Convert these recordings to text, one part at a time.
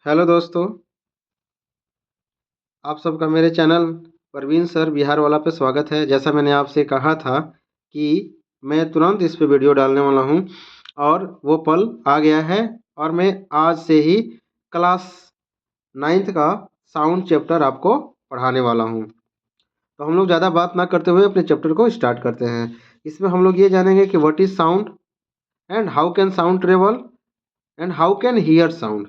Hello दोस्तों, आप सबका मेरे चैनल परवीन सर बिहार वाला पे स्वागत है। जैसा मैंने आपसे कहा था कि मैं तुरंत इस पे वीडियो डालने वाला हूं और वो पल आ गया है और मैं आज से ही क्लास 9th का साउंड चैप्टर आपको पढ़ाने वाला हूं। तो हम लोग ज़्यादा बात ना करते हुए अपने चैप्टर को स्टार्ट करते हैं। इसमें हम लोग ये जानेंगे कि what is sound and how can sound travel and how can hear sound.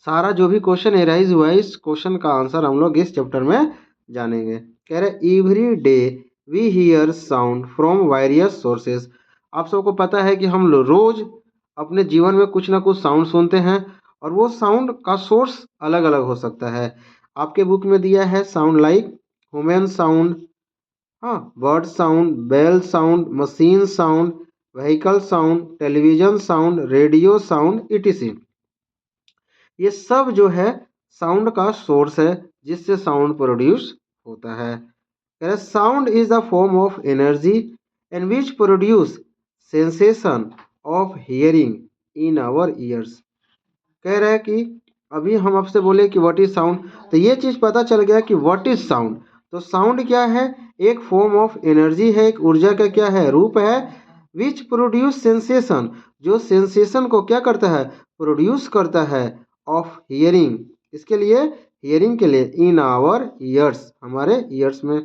सारा जो भी क्वेश्चन एराइज हुआ है इस क्वेश्चन का आंसर हम लोग इस चैप्टर में जानेंगे। कह रहे every day we hear sound from various sources. आप सबको पता है कि हम लोग रोज अपने जीवन में कुछ ना कुछ साउंड सुनते हैं और वो साउंड का सोर्स अलग अलग हो सकता है। आपके बुक में दिया है साउंड लाइक ह्यूमन साउंड, हाँ, bird sound, bell sound, machine sound, vehicle sound, television sound, radio sound, etc. ये सब जो है साउंड का सोर्स है जिससे साउंड प्रोड्यूस होता है। Sound is the form of energy and which produce sensation of hearing in our ears. कह रहा है कि अभी हम आपसे बोले कि व्हाट इज साउंड, तो ये चीज पता चल गया कि व्हाट इज साउंड। तो साउंड क्या है? एक फॉर्म ऑफ एनर्जी है, एक ऊर्जा का क्या है, रूप है। विच प्रोड्यूस सेंसेशन, जो सेंसेशन को क्या करता है, प्रोड्यूस करता है। ऑफ हियरिंग, इसके लिए हियरिंग के लिए, इन आवर ईयर्स, हमारे ईयर्स में,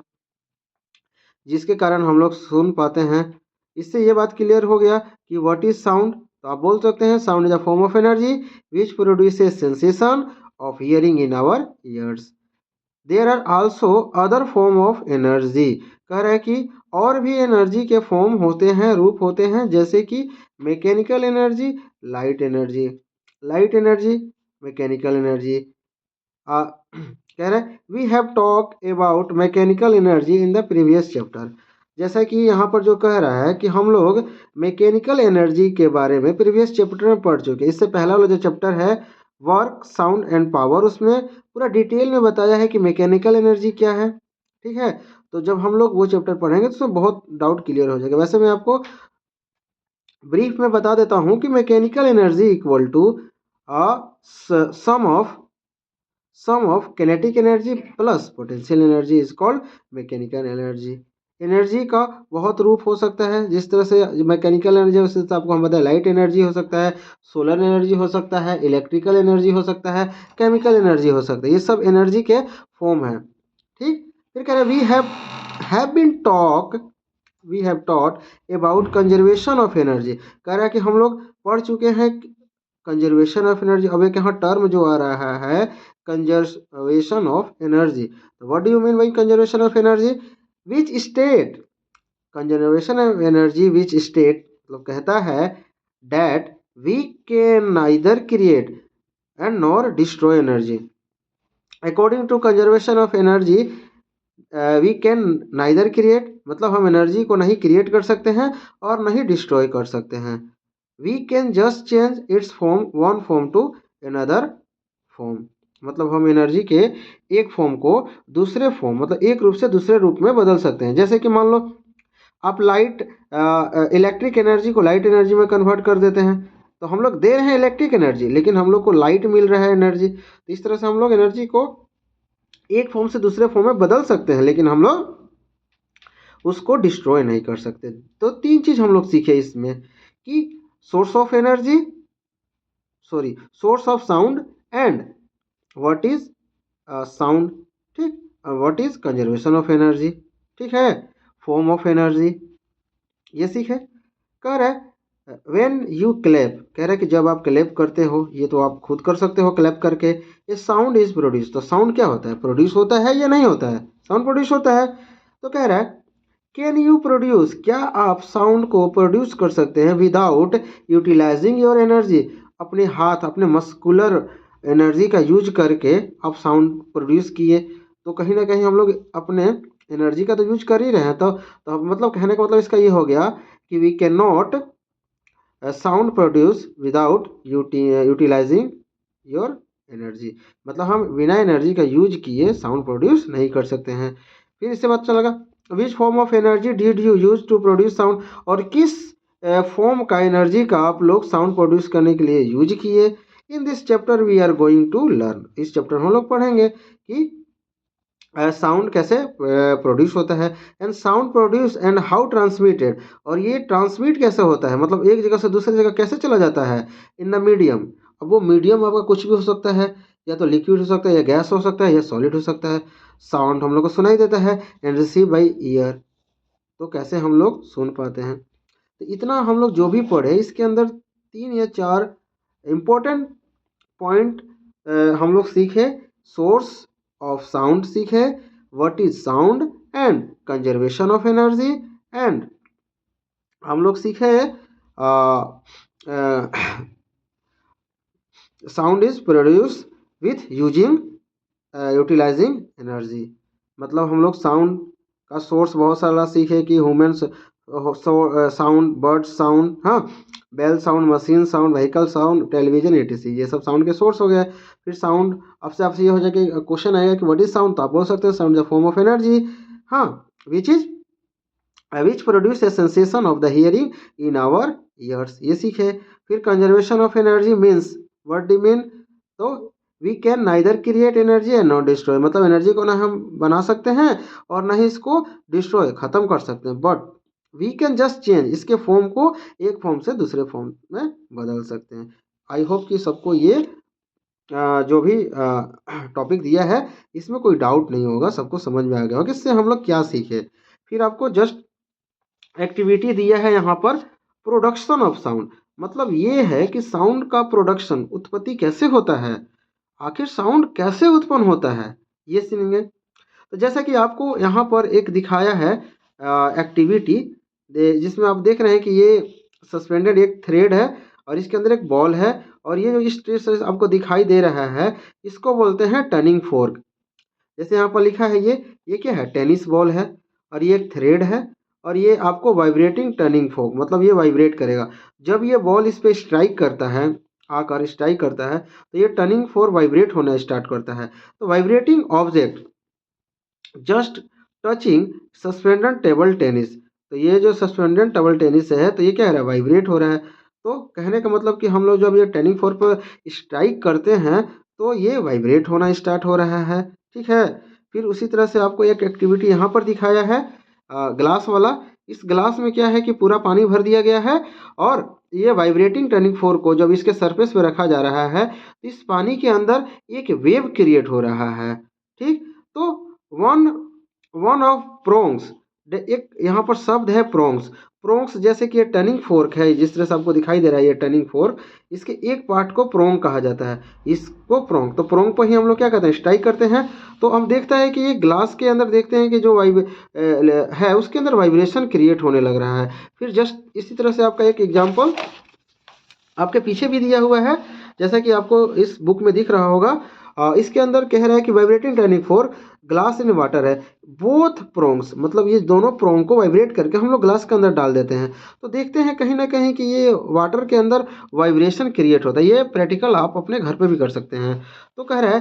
जिसके कारण हम लोग सुन पाते हैं। इससे ये बात क्लियर हो गया कि व्हाट इज साउंड। तो आप बोल सकते हैं sound is a form of energy which produces sensation of hearing in our ears. There are also other form of energy. कह रहा है कि और भी एनर्जी के फॉर्म होते हैं, रूप होते हैं, जैसे कि mechanical energy, light energy. Light energy, mechanical energy. कह रहे we have talk about mechanical energy in the previous chapter. जैसा कि यहाँ पर जो कह रहा है कि हम लोग मैकेनिकल एनर्जी के बारे में प्रीवियस चैप्टर में पढ़ चुके हैं। इससे पहला वाला जो चैप्टर है वर्क, साउंड एंड पावर, उसमें पूरा डिटेल में बताया है कि मैकेनिकल एनर्जी क्या है। ठीक है, तो जब हम लोग वो चैप्टर पढ़ेंगे तो उसमें बहुत डाउट क्लियर हो जाएगा। वैसे मैं आपको ब्रीफ में बता देता हूँ कि mechanical energy equal to sum of kinetic energy plus potential energy is called mechanical energy. Energy का बहुत रूप हो सकता है। जिस तरह से मैकेनिकल एनर्जी उस हिसाब आपको हम बताएं, लाइट एनर्जी हो सकता है, सोलर एनर्जी हो सकता है, इलेक्ट्रिकल एनर्जी हो सकता है, केमिकल एनर्जी हो सकता है। ये सब एनर्जी के फॉर्म है। ठीक, फिर कह रहे we have taught about conservation of energy. कह रहा है कि हम लोग पढ़ चुके हैं कंजर्वेशन ऑफ एनर्जी। अब एक यहाँ टर्म जो आ रहा है कंजर्वेशन ऑफ एनर्जी, तो what do you mean by conservation of energy? Which state, conservation of energy which state मतलब कहता है that we can neither create and nor destroy energy. According to conservation of energy we can neither create, मतलब हम energy को नहीं create कर सकते हैं और नहीं डिस्ट्रॉय कर सकते हैं। We can just change its form one form to another form, मतलब हम एनर्जी के एक फॉर्म को दूसरे फॉर्म, मतलब एक रूप से दूसरे रूप में बदल सकते हैं। जैसे कि मान लो आप लाइट, इलेक्ट्रिक एनर्जी को लाइट एनर्जी में कन्वर्ट कर देते हैं, तो हम लोग दे रहे हैं इलेक्ट्रिक एनर्जी लेकिन हम लोग को लाइट मिल रहा है एनर्जी। तो इस तरह से हम लोग एनर्जी को एक फॉर्म से दूसरे फॉर्म में बदल सकते हैं लेकिन हम लोग उसको डिस्ट्रॉय नहीं कर सकते। तो तीन चीज हम लोग सीखे इसमें कि source of energy, source of sound and what is sound. ठीक, what is conservation of energy, ठीक है, फॉर्म ऑफ एनर्जी, ये सीखे। कह रहे व्हेन यू क्लैप, कह रहे कि जब आप क्लैप करते हो, ये तो आप खुद कर सकते हो क्लैप करके, ये साउंड इज प्रोड्यूस। तो साउंड क्या होता है, प्रोड्यूस होता है या नहीं होता है? साउंड प्रोड्यूस होता है। तो कह रहा है कैन यू प्रोड्यूस, क्या आप साउंड को प्रोड्यूस कर सकते हैं विदाउट यूटिलाइजिंग योर एनर्जी, अपने हाथ, अपने मस्कुलर एनर्जी का यूज करके आप साउंड प्रोड्यूस किए। तो कहीं ना कहीं हम लोग अपने एनर्जी का तो यूज कर ही रहे हैं। तो मतलब कहने का मतलब इसका ये हो गया कि we can not sound produce without utilising your energy, मतलब हम बिना एनर्जी का यूज किए साउंड प्रोड्यूस नहीं कर सकते हैं। फिर इससे पता चलेगा which form of energy did you use to produce sound, और किस फॉर्म का एनर्जी का आप लोग साउंड प्रोड्यूस करने के लिए यूज किए। In this chapter we are going to learn, इस चैप्टर में हम लोग पढ़ेंगे कि साउंड कैसे प्रोड्यूस होता है, and sound produce and how transmitted, और ये ट्रांसमिट कैसे होता है, मतलब एक जगह से दूसरी जगह कैसे चला जाता है, इन द मीडियम। अब वो मीडियम आपका कुछ भी हो सकता है, या तो लिक्विड हो सकता है, या गैस हो सकता है, या सॉलिड हो सकता है। साउंड हम लोग को सुनाई देता है एंड रिसीव बाई ईयर, तो कैसे हम लोग सुन पाते हैं। तो इतना हम लोग जो भी पढ़े इसके अंदर 3 या 4 इम्पोर्टेंट पॉइंट हम लोग सीखे। सोर्स ऑफ साउंड सीखे, what is sound and conservation of energy, and हम लोग सीखे sound is produce with using utilising energy. मतलब हम लोग साउंड का सोर्स बहुत सारा सीखे कि ह्यूमन साउंड, बर्ड साउंड, हाँ, bell sound, machine sound, vehicle sound, television etc, ये सब साउंड के सोर्स हो गए। फिर साउंड आपसे ये हो जाए कि क्वेश्चन आएगा कि व्हाट इज साउंड, तो आप बोल सकते हैं sound the form of energy, हाँ, which produce a sensation of the hearing in our ears, ये सीखे। फिर conservation of energy means what do mean, तो we can neither create energy and not destroy, मतलब एनर्जी को ना हम बना सकते हैं और ना ही इसको डिस्ट्रॉय खत्म कर सकते हैं, but we can just change, इसके फॉर्म को एक फॉर्म से दूसरे फॉर्म में बदल सकते हैं। आई होप कि सबको ये जो भी टॉपिक दिया है इसमें कोई डाउट नहीं होगा, सबको समझ में आ गया होगा कि इससे हम लोग क्या सीखे। फिर आपको जस्ट एक्टिविटी दिया है यहाँ पर, प्रोडक्शन ऑफ साउंड, मतलब ये है कि साउंड का प्रोडक्शन, उत्पत्ति कैसे होता है, आखिर साउंड कैसे उत्पन्न होता है, ये सुनेंगे। तो जैसा कि आपको यहाँ पर एक दिखाया है एक्टिविटी, जिसमें आप देख रहे हैं कि ये सस्पेंडेड एक थ्रेड है और इसके अंदर एक बॉल है, और ये जो इस ट्रेस आपको दिखाई दे रहा है इसको बोलते हैं टर्निंग फोर्क। जैसे यहाँ पर लिखा है ये क्या है, टेनिस बॉल है, और ये एक थ्रेड है, और ये आपको वाइब्रेटिंग टर्निंग फोर्क, मतलब ये वाइब्रेट करेगा। जब ये बॉल इस पे स्ट्राइक करता है, आकर स्ट्राइक करता है, तो ये टर्निंग फोर्क वाइब्रेट होना स्टार्ट करता है। तो vibrating object just touching suspended table tennis, तो ये जो सस्पेंडेड टेबल टेनिस है तो ये क्या है रहा है, वाइब्रेट हो रहा है। तो कहने का मतलब कि हम लोग जब ये टर्निंग फोर्क पर स्ट्राइक करते हैं तो ये वाइब्रेट होना स्टार्ट हो रहा है, ठीक है। फिर उसी तरह से आपको एक एक्टिविटी यहाँ पर दिखाया है ग्लास वाला। इस ग्लास में क्या है कि पूरा पानी भर दिया गया है, और ये वाइब्रेटिंग टर्निंग फोर्क को जब इसके सरफेस पे रखा जा रहा है तो इस पानी के अंदर एक वेव क्रिएट हो रहा है, ठीक। तो वन ऑफ प्रोंग्स, एक यहाँ पर शब्द है प्रोंग्स। प्रोंग्स जैसे कि ये टर्निंग फोर्क है, जिस तरह से आपको दिखाई दे रहा है ये टर्निंग फोर्क, इसके एक पार्ट को प्रोंग कहा जाता है, इसको प्रोंग। तो प्रोंग पर ही हम लोग क्या करते हैं, स्ट्राइक करते हैं। तो हम देखता है कि ये ग्लास के अंदर देखते हैं कि जो है उसके अंदर वाइब्रेशन क्रिएट होने लग रहा है। फिर जस्ट इसी तरह से आपका एक एग्जाम्पल आपके पीछे भी दिया हुआ है, जैसा कि आपको इस बुक में दिख रहा होगा। इसके अंदर कह रहा है कि vibrating turning fork glass in water है, बोथ प्रोंग्स, मतलब ये दोनों प्रोंग को वाइब्रेट करके हम लोग ग्लास के अंदर डाल देते हैं, तो देखते हैं कहीं ना कहीं कि ये वाटर के अंदर वाइब्रेशन क्रिएट होता है। ये प्रैक्टिकल आप अपने घर पे भी कर सकते हैं। तो कह रहा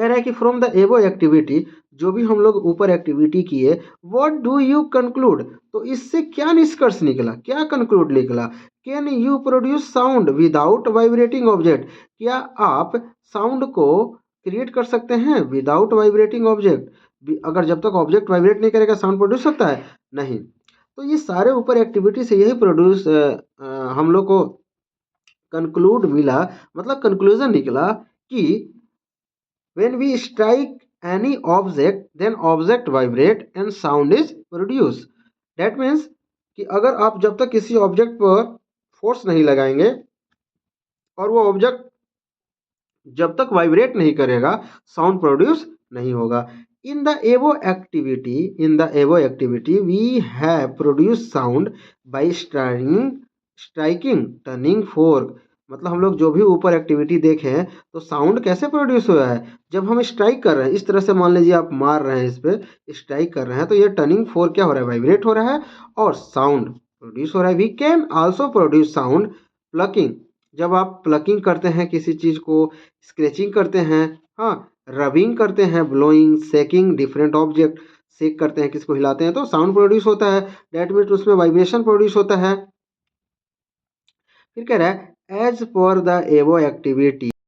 है कि फ्रॉम द एबो एक्टिविटी, जो भी हम लोग ऊपर एक्टिविटी किए, व्हाट डू यू कंक्लूड, तो इससे क्या निष्कर्ष निकला, क्या कंक्लूड निकला। Can you produce sound without vibrating object, क्या आप साउंड को क्रिएट कर सकते हैं विदाउट वाइब्रेटिंग ऑब्जेक्ट, अगर जब तक ऑब्जेक्ट वाइब्रेट नहीं करेगा साउंड प्रोड्यूस सकता है, नहीं। तो ये सारे ऊपर एक्टिविटी से यही प्रोड्यूस हम लोग को कंक्लूड मिला, मतलब कंक्लूजन निकला कि when we strike any object then object vibrate and sound is produced, that means कि अगर आप जब तक किसी ऑब्जेक्ट पर फोर्स नहीं लगाएंगे और वो ऑब्जेक्ट जब तक वाइब्रेट नहीं करेगा साउंड प्रोड्यूस नहीं होगा। In the above activity we have produce sound by striking turning fork, मतलब हम लोग जो भी ऊपर एक्टिविटी देखें तो साउंड कैसे प्रोड्यूस हुआ है, जब हम स्ट्राइक कर रहे हैं, इस तरह से मान लीजिए आप मार रहे हैं, इस पे स्ट्राइक कर रहे हैं, तो ये टर्निंग फोर्क क्या हो रहा है, वाइब्रेट हो रहा है और साउंड प्रोड्यूस हो रहा है। We can also produce sound plucking, जब आप प्लकिंग करते हैं किसी चीज़ को, स्क्रैचिंग करते हैं, हाँ, रबिंग करते हैं, ब्लोइंग, सेकिंग डिफरेंट ऑब्जेक्ट, सेक करते हैं, किसको हिलाते हैं, तो साउंड प्रोड्यूस होता है, डेट मीन्स उसमें वाइब्रेशन प्रोड्यूस होता है। फिर कह रहा है As per the above activity,